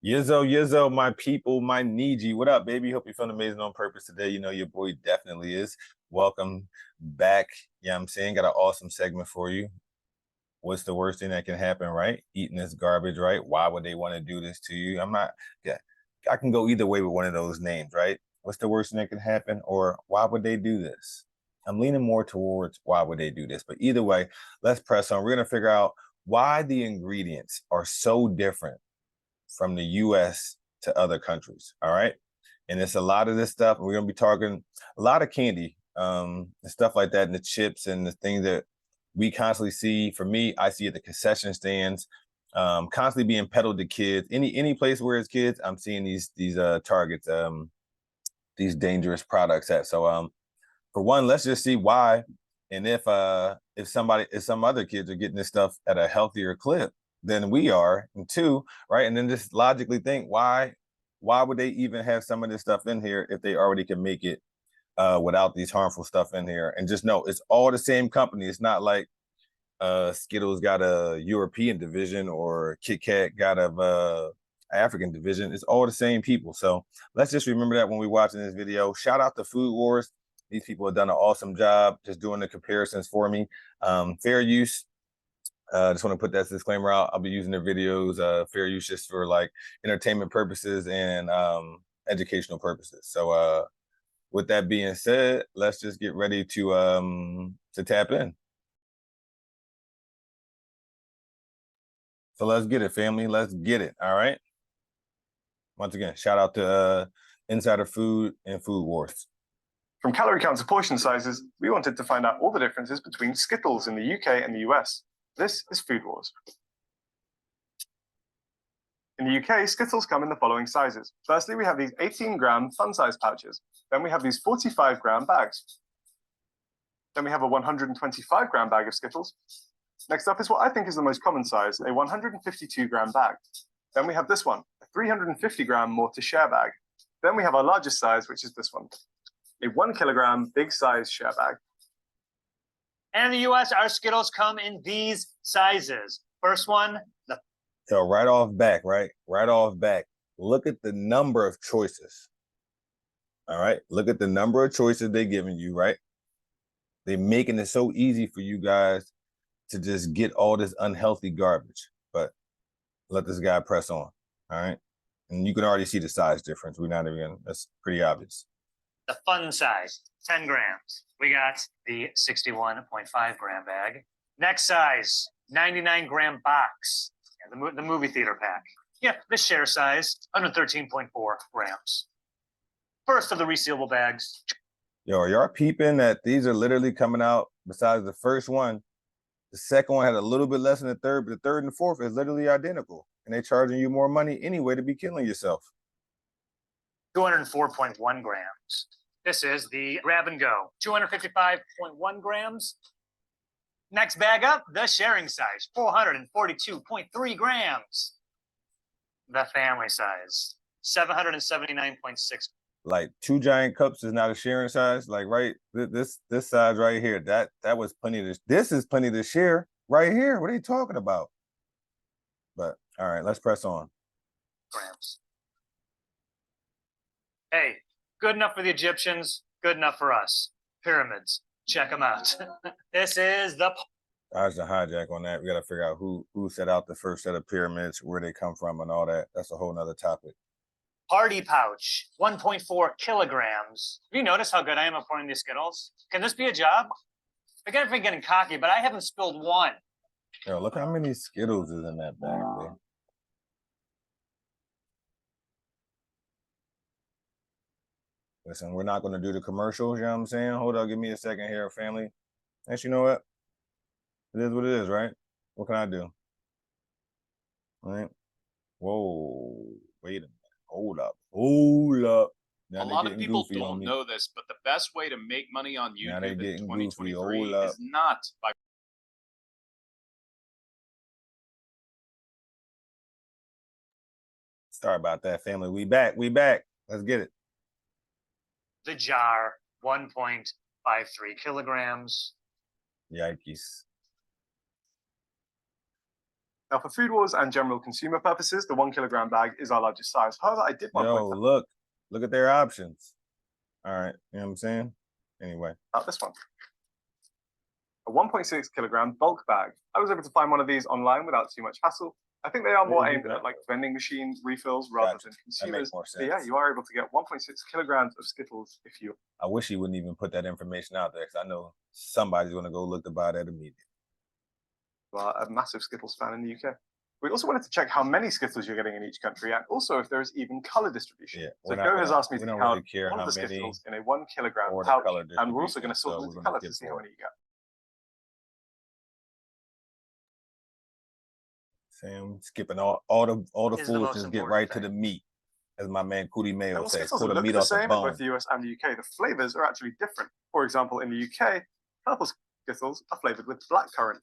Yizzo, Yizzo, my people, my Niji. What up, baby? Hope you're feeling amazing on purpose today. You know, your boy definitely is. Welcome back. Yeah, I'm saying, got an awesome segment for you. What's the worst thing that can happen, right? Eating this garbage, right? Why would they want to do this to you? Yeah, I can go either way with one of those names, right? What's the worst thing that can happen? Or why would they do this? I'm leaning more towards why would they do this? But either way, let's press on. We're going to figure out why the ingredients are so different from the US to other countries. All right. And it's a lot of this stuff. We're going to be talking a lot of candy and stuff like that, and the chips and the things that we constantly see. For me, I see at the concession stands, constantly being peddled to kids. Any place where it's kids, I'm seeing these targets, these dangerous products at. So for one, let's just see why, and if some other kids are getting this stuff at a healthier clip than we are, and two, right, and then just logically think why would they even have some of this stuff in here if they already can make it without these harmful stuff in here? And just know it's all the same company. It's not like Skittles got a European division or Kit Kat got a African division. It's all the same people. So let's just remember that when we're watching this video. Shout out to Food Wars. These people have done an awesome job just doing the comparisons for me. Fair use. Just want to put that disclaimer out. I'll be using their videos, fair use, just for like entertainment purposes and educational purposes. So with that being said, let's just get ready to tap in. So let's get it, family. Let's get it. All right. Once again, shout out to Insider Food and Food Wars. From calorie counts to portion sizes, we wanted to find out all the differences between Skittles in the UK and the US. This is Food Wars. In the UK, Skittles come in the following sizes. Firstly, we have these 18-gram fun-size pouches. Then we have these 45-gram bags. Then we have a 125-gram bag of Skittles. Next up is what I think is the most common size, a 152-gram bag. Then we have this one, a 350-gram more to share bag. Then we have our largest size, which is this one, a 1 kilogram big size share bag. And in the US, our Skittles come in these sizes. First one, So right off back, look at the number of choices. All right, look at the number of choices they're giving you, right? They're making it so easy for you guys to just get all this unhealthy garbage. But let this guy press on, all right? And you can already see the size difference. We're not even, that's pretty obvious. The fun size, 10 grams. We got the 61.5 gram bag. Next size, 99-gram box. Yeah, the movie theater pack. Yeah, the share size, 113.4 grams. First of the resealable bags. Yo, are y'all peeping that these are literally coming out, besides the first one, the second one had a little bit less than the third, but the third and the fourth is literally identical. And they're charging you more money anyway to be killing yourself. 204.1 grams. This is the grab and go. 255.1 grams. Next bag up, the sharing size, 442.3 grams. The family size, 779.6. Like 2 giant cups is not a sharing size. Like this size right here, that was plenty to, this is plenty to share right here. What are you talking about? But all right, let's press on. Grams. Hey, good enough for the Egyptians, good enough for us. Pyramids, check them out. This is the... Dodge the hijack on that. We got to figure out who set out the first set of pyramids, where they come from, and all that. That's a whole nother topic. Party pouch, 1.4 kilograms. Have you noticed how good I am at pouring these Skittles? Can this be a job? Forget if I'm getting cocky, but I haven't spilled one. Yo, look how many Skittles is in that bag, bro. Listen, we're not going to do the commercials, you know what I'm saying? Hold up, give me a second here, family. Actually, you know what? It is what it is, right? What can I do? All right. Whoa, wait a minute. Hold up. Now a lot of people don't know this, but the best way to make money on YouTube in 2023 is not by... Sorry about that, family. We back. Let's get it. The jar, 1.53 kilograms. Yikes. Now, for food wars and general consumer purposes, the 1 kilogram bag is our largest size. However, I did want to point out look at their options. All right, you know what I'm saying? Anyway. This one. A 1.6 kilogram bulk bag. I was able to find one of these online without too much hassle. I think they are more aimed at like vending machine refills rather than consumers. That makes more sense. But yeah, you are able to get 1.6 kilograms of Skittles if you. I wish he wouldn't even put that information out there because I know somebody's going to go look to buy that immediately. Are a massive Skittles fan in the UK. We also wanted to check how many Skittles you're getting in each country and also if there is even color distribution. Yeah, so Go has asked me to count really all of the Skittles in a 1 kilogram pouch, and we're also going to sort them into colors to see how many you get. Sam skipping all the foolishness, get right to the meat, as my man Cootie Mayo says. Skittles look the same in both the US and the UK. The flavors are actually different. For example, in the UK, purple Skittles are flavored with blackcurrant.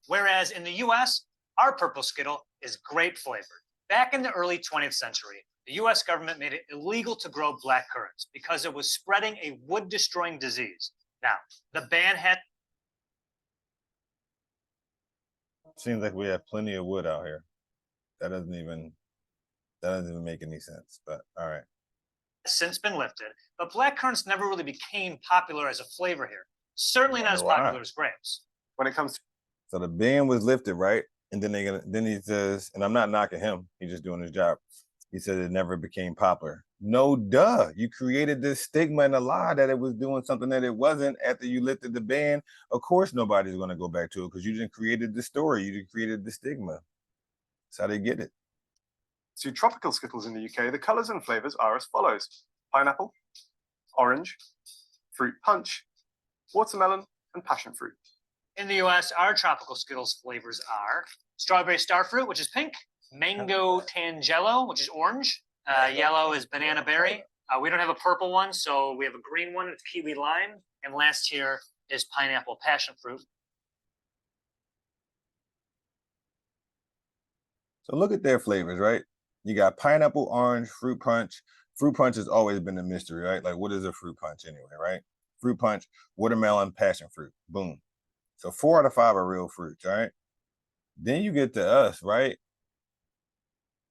Whereas in the US, our purple Skittle is grape flavored. Back in the early 20th century, the US government made it illegal to grow blackcurrants because it was spreading a wood-destroying disease. Now, the ban had... Seems like we have plenty of wood out here. That doesn't even make any sense, but all right. Since been lifted, but blackcurrants never really became popular as a flavor here. Certainly not as popular as grapes. When it comes to... So the ban was lifted, right? And then he says, and I'm not knocking him, he's just doing his job. He said it never became popular. No, duh. You created this stigma and a lie that it was doing something that it wasn't after you lifted the ban. Of course, nobody's going to go back to it because you just created the story. You just created the stigma. That's how they get it. To tropical Skittles in the UK, the colors and flavors are as follows: pineapple, orange, fruit punch, watermelon, and passion fruit. In the US, our tropical Skittles flavors are strawberry starfruit, which is pink, mango tangelo, which is orange, yellow is banana berry. We don't have a purple one, so we have a green one, it's kiwi lime, and last here is pineapple passion fruit. So look at their flavors, right? You got pineapple, orange, fruit punch. Fruit punch has always been a mystery, right? Like, what is a fruit punch anyway, right? Fruit punch, watermelon, passion fruit, boom. So 4 out of 5 are real fruits, right? Then you get to us, right?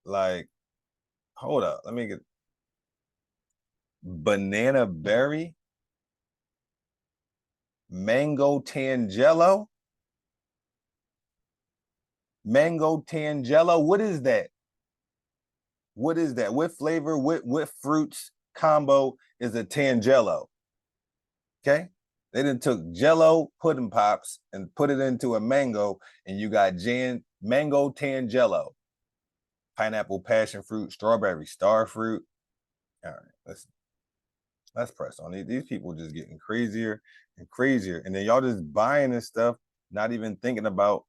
Like, hold up, let me get banana berry, mango tangelo, what is that? What is that? What flavor, what fruits combo is a tangelo? Okay, they then took Jello pudding pops and put it into a mango, and you got mango tangelo, pineapple passion fruit, strawberry star fruit. All right, let's press on these people just getting crazier and crazier, and then y'all just buying this stuff, not even thinking about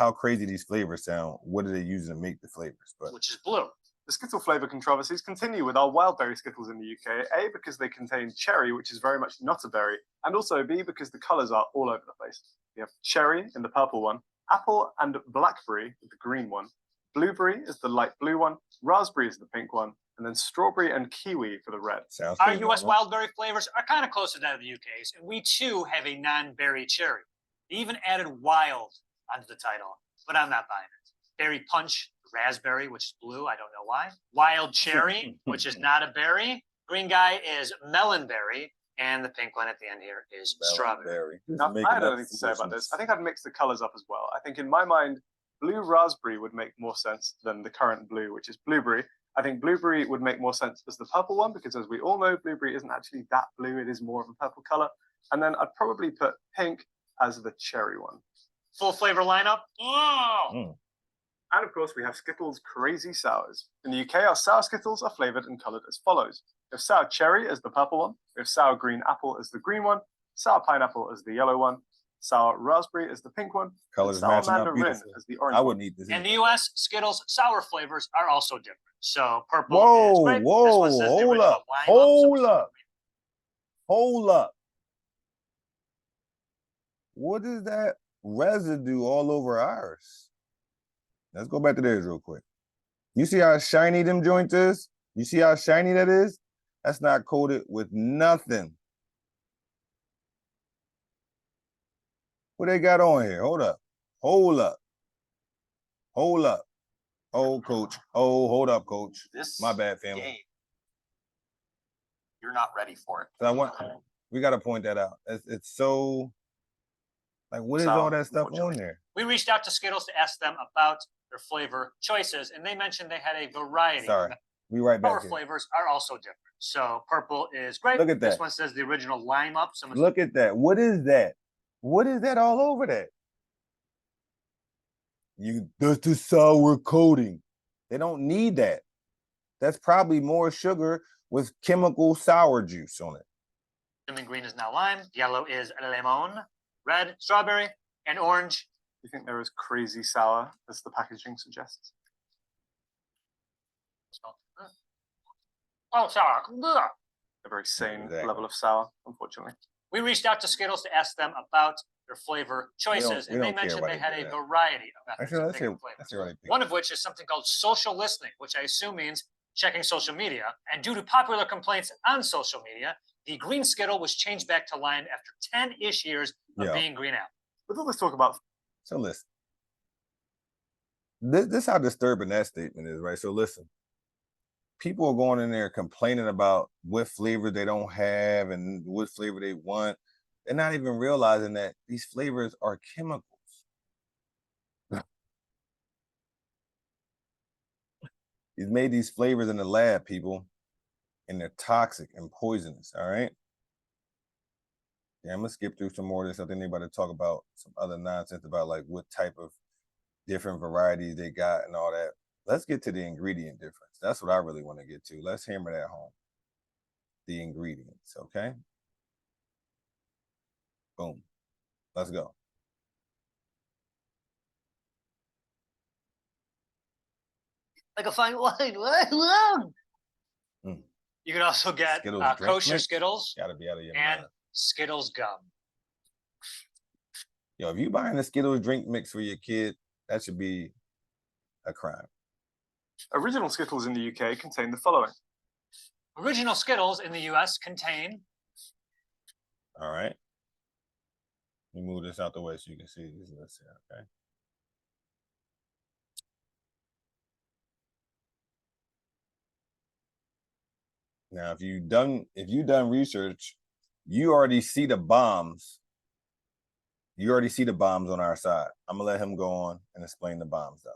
how crazy these flavors sound. What are they using to make the flavors? But which is blue. The Skittle flavor controversies continue with our wild berry Skittles in the UK. A, because they contain cherry, which is very much not a berry, and also B, because the colors are all over the place. We have cherry in the purple one, apple and blackberry with the green one, blueberry is the light blue one, raspberry is the pink one, and then strawberry and kiwi for the red. Our US wild berry flavors are kind of close to that of the UK's, and we too have a non-berry cherry. They even added wild onto the title, but I'm not buying it. Berry punch, raspberry, which is blue, I don't know why. Wild cherry, which is not a berry. Green guy is melon berry, and the pink one at the end here is strawberry. Now, I had nothing to say about this. I think I'd mix the colors up as well. I think in my mind, blue raspberry would make more sense than the current blue, which is blueberry. I think blueberry would make more sense as the purple one, because as we all know, blueberry isn't actually that blue. It is more of a purple color. And then I'd probably put pink as the cherry one. Full flavor lineup. Oh! And of course, we have Skittles Crazy Sours. In the UK, our sour Skittles are flavored and colored as follows. We have sour cherry as the purple one. We have sour green apple as the green one. Sour pineapple as the yellow one. Sour raspberry as the pink one. Colors sour matching up mandarin as the orange one. I wouldn't eat this. In the US, Skittles sour flavors are also different. So purple is grape. Hold up. What is that residue all over ours? Let's go back to theirs real quick. You see how shiny them joints is? You see how shiny that is? That's not coated with nothing. What they got on here? Hold up. Hold up. Oh, coach. Oh, hold up, coach. This My bad, family. game, you're not ready for it. So we got to point that out. It's so, like, what is all that stuff on there? We reached out to Skittles to ask them about their flavor choices, and they mentioned they had a variety. Sorry, we right back. Our flavors are also different. So purple is grape. Look at that. This one says the original lime up. Look at that. What is that? What is that all over that? That's the sour coating. They don't need that. That's probably more sugar with chemical sour juice on it. Assuming green is now lime, yellow is lemon, red strawberry, and orange. You think they're as crazy sour as the packaging suggests? Oh, sour. Ugh. A very sane level of sour, unfortunately. We reached out to Skittles to ask them about their flavor choices, and they mentioned they had a variety of methods of picking flavors. One of which is something called social listening, which I assume means checking social media. And due to popular complaints on social media, the green Skittle was changed back to lime after 10-ish years of being green out. With all this talk about... So listen. This is how disturbing that statement is, right? So listen. People are going in there complaining about what flavor they don't have and what flavor they want. They're not even realizing that these flavors are chemicals. He's made these flavors in the lab, people, and they're toxic and poisonous, all right? Yeah, I'm gonna skip through some more of this. I think they're about to talk about some other nonsense about like what type of different varieties they got and all that. Let's get to the ingredient difference. That's what I really want to get to. Let's hammer that home. The ingredients, okay? Boom. Let's go. Like a fine wine. What? You can also get kosher Skittles. Gotta be out of your and mind. Skittles gum. Yo, if you buying a Skittles drink mix for your kid, that should be a crime. Original Skittles in the UK contain the following. Original Skittles in the US contain... All right. Let me move this out the way so you can see these lists here, okay? Now, if you done research, you already see the bombs. You already see the bombs on our side. I'm gonna let him go on and explain the bombs though.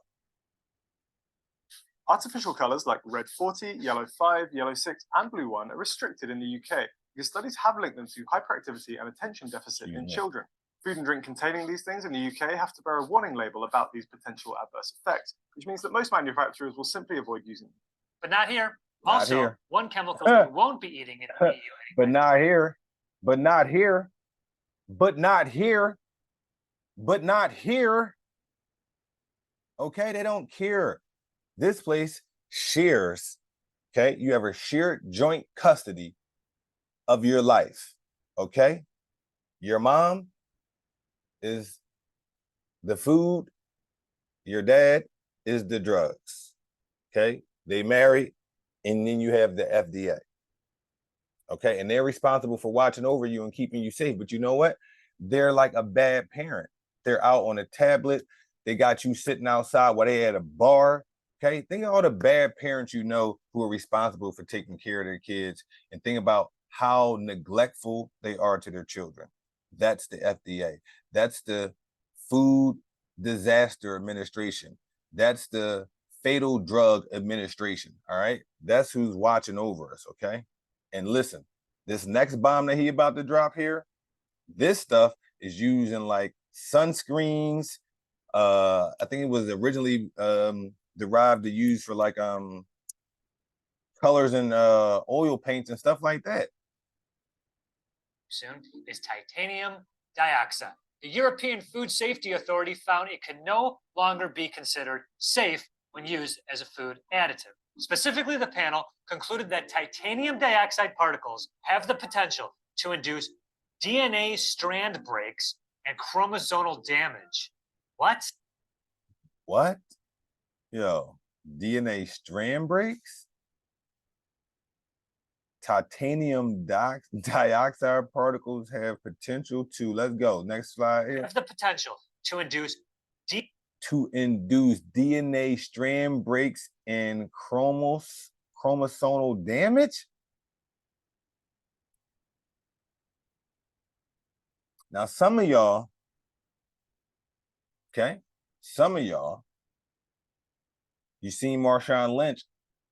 Artificial colors like red 40, yellow 5, yellow 6, and blue 1 are restricted in the UK because studies have linked them to hyperactivity and attention deficit in children. Food and drink containing these things in the UK have to bear a warning label about these potential adverse effects, which means that most manufacturers will simply avoid using them. But not here. Also, one chemical you won't be eating in the EU. But not here. But not here. But not here. But not here. Okay, they don't care. This place shares, okay? You have a shared joint custody of your life, okay? Your mom is the food, your dad is the drugs, okay? They marry, and then you have the FDA, okay? And they're responsible for watching over you and keeping you safe, but you know what? They're like a bad parent. They're out on a tablet. They got you sitting outside while they at a bar. Okay, think of all the bad parents you know who are responsible for taking care of their kids, and think about how neglectful they are to their children. That's the FDA. That's the Food Disaster Administration. That's the Fatal Drug Administration, all right? That's who's watching over us, okay? And listen, this next bomb that he about to drop here, this stuff is used in like sunscreens. I think it was originally derived to use for like colors and oil paints and stuff like that. Soon is titanium dioxide. The European Food Safety Authority found it can no longer be considered safe when used as a food additive. Specifically, the panel concluded that titanium dioxide particles have the potential to induce DNA strand breaks and chromosomal damage. What? What? Yo, DNA strand breaks? Titanium dioxide particles have potential to, let's go, next slide here. Have the potential to induce to induce DNA strand breaks and chromosomal damage. Now, some of y'all, okay, some of y'all, you seen Marshawn Lynch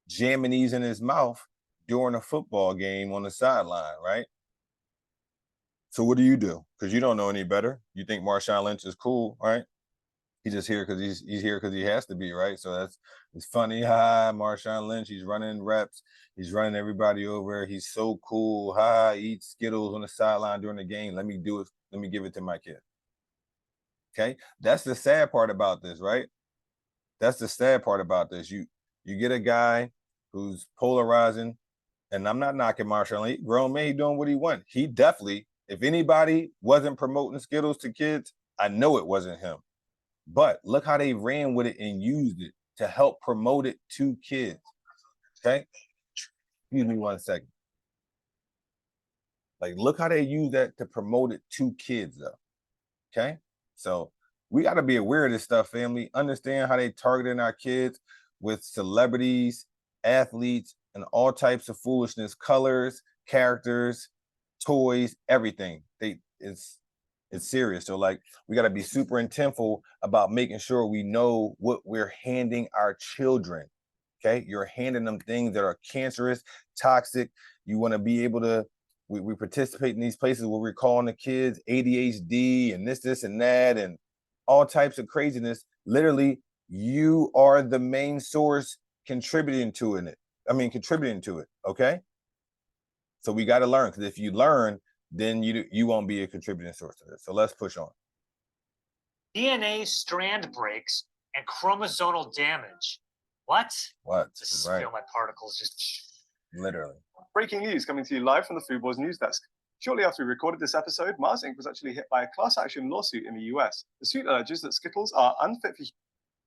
jamming these in his mouth during a football game on the sideline, right? So what do? Because you don't know any better. You think Marshawn Lynch is cool, right? He's just here because he's here because he has to be, right? So it's funny. Hi, Marshawn Lynch. He's running reps. He's running everybody over. He's so cool. Hi, eat Skittles on the sideline during the game. Let me do it. Let me give it to my kid. Okay, that's the sad part about this, right? That's the sad part about this. You get a guy who's polarizing, and I'm not knocking Marshawn Lynch. Grown man, he doing what he wants. He definitely, if anybody wasn't promoting Skittles to kids, I know it wasn't him. But look how they ran with it and used it to help promote it to kids. Okay? Excuse me 1 second. Like, look how they use that to promote it to kids, though. Okay? So we got to be aware of this stuff, family. Understand how they targeting our kids with celebrities, athletes, and all types of foolishness, colors, characters, toys, everything. It's serious. So like, we got to be super intentful about making sure we know what we're handing our children. Okay, you're handing them things that are cancerous, toxic. You want to be able to. We participate in these places where we're calling the kids ADHD and this and that and all types of craziness. Literally, you are the main source contributing to it. Okay. So we got to learn, because if you learn, then you won't be a contributing source to this. So let's push on. DNA strand breaks and chromosomal damage. What? Just Right. feel my particles just Literally. Breaking news coming to you live from the Food Wars news desk. Shortly after we recorded this episode, Mars Inc. was actually hit by a class action lawsuit in the US. The suit alleges that Skittles are unfit for.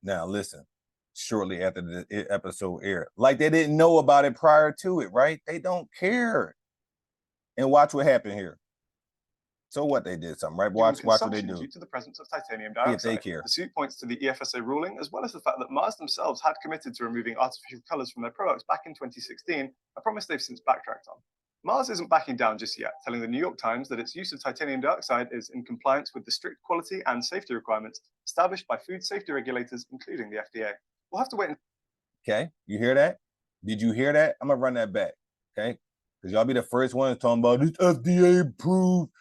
Now listen, shortly after the episode aired, like they didn't know about it prior to it, right? They don't care. And watch what happened here. So what, they did something, right? Watch what they do. Due to the presence of titanium dioxide. If they care. The suit points to the EFSA ruling, as well as the fact that Mars themselves had committed to removing artificial colors from their products back in 2016, a promise they've since backtracked on. Mars isn't backing down just yet, telling the New York Times that its use of titanium dioxide is in compliance with the strict quality and safety requirements established by food safety regulators, including the FDA. We'll have to wait. Okay, you hear that? Did you hear that? I'm gonna run that back, okay? Because y'all be the first ones talking about this FDA approved.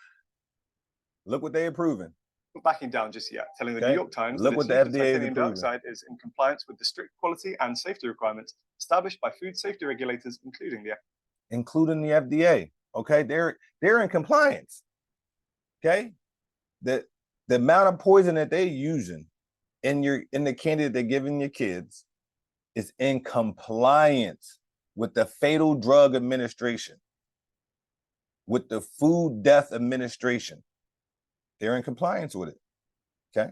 Look what they're approving. Not backing down just yet, telling the New York Times that its use of titanium dioxide is in compliance with the strict quality and safety requirements established by food safety regulators, including the FDA. Okay, they're in compliance. Okay, the amount of poison that they're using in the candy that they're giving your kids is in compliance with the Fatal Drug Administration, with the Food Death Administration. They're in compliance with it. Okay.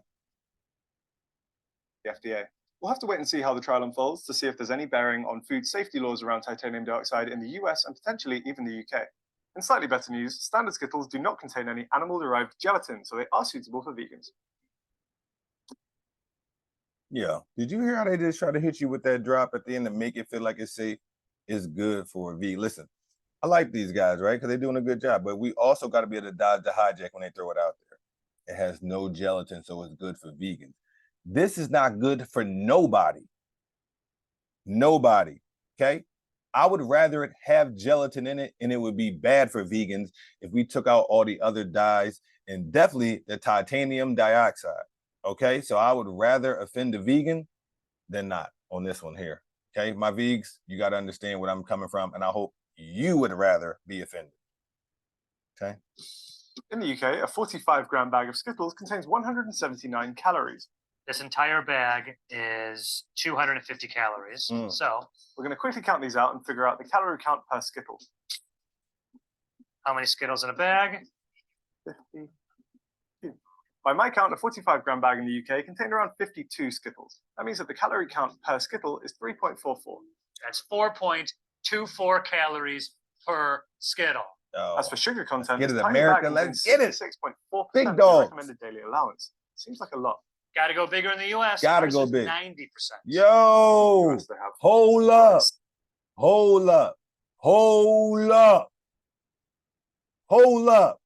The FDA. We'll have to wait and see how the trial unfolds to see if there's any bearing on food safety laws around titanium dioxide in the US and potentially even the UK. In slightly better news, standard Skittles do not contain any animal-derived gelatin, so they are suitable for vegans. Yeah. Did you hear how they just try to hit you with that drop at the end to make it feel like it's safe? It's good for a vegan. Listen, I like these guys, right? Because they're doing a good job. But we also got to be able to dodge the hijack when they throw it out there. It has no gelatin, so it's good for vegans. This is not good for nobody. Nobody. Okay? I would rather it have gelatin in it, and it would be bad for vegans if we took out all the other dyes and definitely the titanium dioxide. Okay? So I would rather offend a vegan than not on this one here. Okay? My vegs, you got to understand where I'm coming from, and I hope you would rather be offended. Okay? In the UK, a 45-gram bag of Skittles contains 179 calories. This entire bag is 250 calories. So we're going to quickly count these out and figure out the calorie count per Skittle. How many Skittles in a bag? 52. By my count, a 45-gram bag in the UK contained around 52 Skittles. That means that the calorie count per Skittle is 3.44. That's 4.24 calories per Skittle. Oh, as for sugar content, get it, America. Let's get it. 6.4% Big dog recommended daily allowance. Seems like a lot. Got to go bigger in the U.S. Gotta Ours go is big. 90%. Yo, US, they have hold up, hold up, hold up, hold up.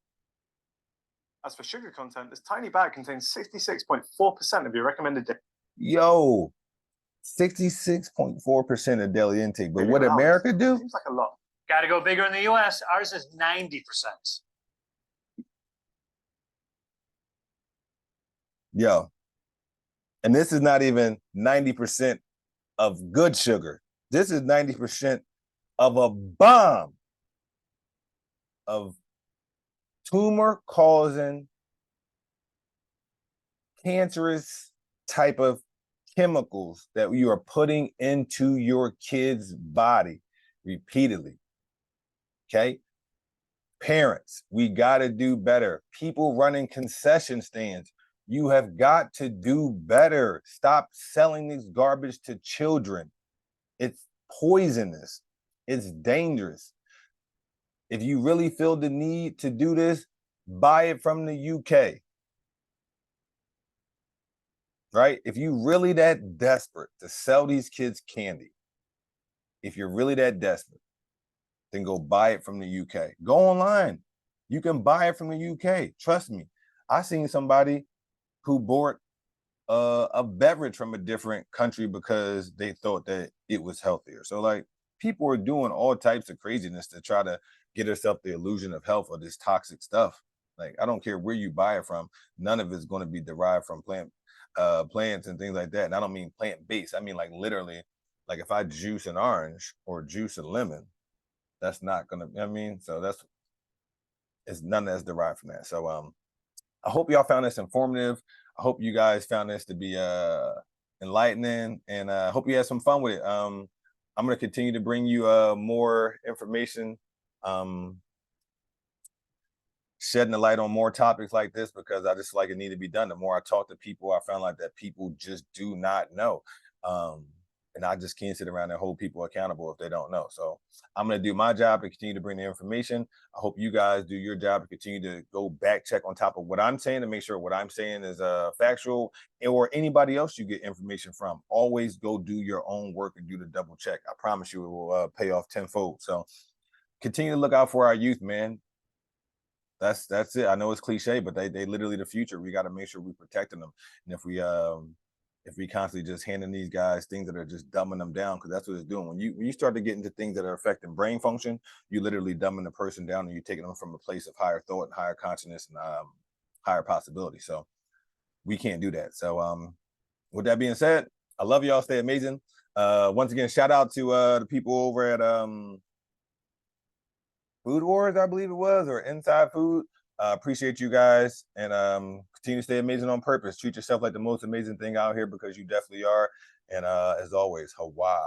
As for sugar content, this tiny bag contains 66.4% of your recommended daily. Yo, 66.4% of daily intake. But what allowance. America do? Seems like a lot. Got to go bigger in the U.S. Ours is 90%. Yo, and this is not even 90% of good sugar. This is 90% of a bomb of tumor-causing, cancerous type of chemicals that you are putting into your kid's body repeatedly. Okay? Parents, we got to do better. People running concession stands, you have got to do better. Stop selling these garbage to children. It's poisonous. It's dangerous. If you really feel the need to do this, buy it from the UK. Right? If you really that desperate to sell these kids candy, if you're really that desperate, then go buy it from the UK. Go online. You can buy it from the UK. Trust me. I seen somebody who bought a beverage from a different country because they thought that it was healthier. So like people are doing all types of craziness to try to get herself the illusion of health or this toxic stuff. Like I don't care where you buy it from, none of it's going to be derived from plants and things like that. And I don't mean plant-based. I mean like literally, like if I juice an orange or juice a lemon, that's not gonna, I mean, so it's none that's derived from that. So I hope y'all found this informative. I hope you guys found this to be enlightening, and I hope you had some fun with it. I'm going to continue to bring you more information, shedding the light on more topics like this because I just feel like it need to be done. The more I talk to people, I found like that people just do not know. And I just can't sit around and hold people accountable if they don't know. So I'm going to do my job to continue to bring the information. I hope you guys do your job to continue to go back check on top of what I'm saying to make sure what I'm saying is factual, or anybody else you get information from. Always go do your own work and do the double check. I promise you it will pay off tenfold. So continue to look out for our youth, man. That's it. I know it's cliche, but they literally the future. We got to make sure we're protecting them. And if we constantly just handing these guys things that are just dumbing them down, because that's what it's doing. When you start to get into things that are affecting brain function, you literally dumbing the person down and you're taking them from a place of higher thought and higher consciousness and higher possibility. So we can't do that. So with that being said, I love y'all. Stay amazing. Once again, shout out to the people over at Food Wars, I believe it was, or Inside Food. Appreciate you guys, and continue to stay amazing on purpose. Treat yourself like the most amazing thing out here because you definitely are. And as always, Hawaii.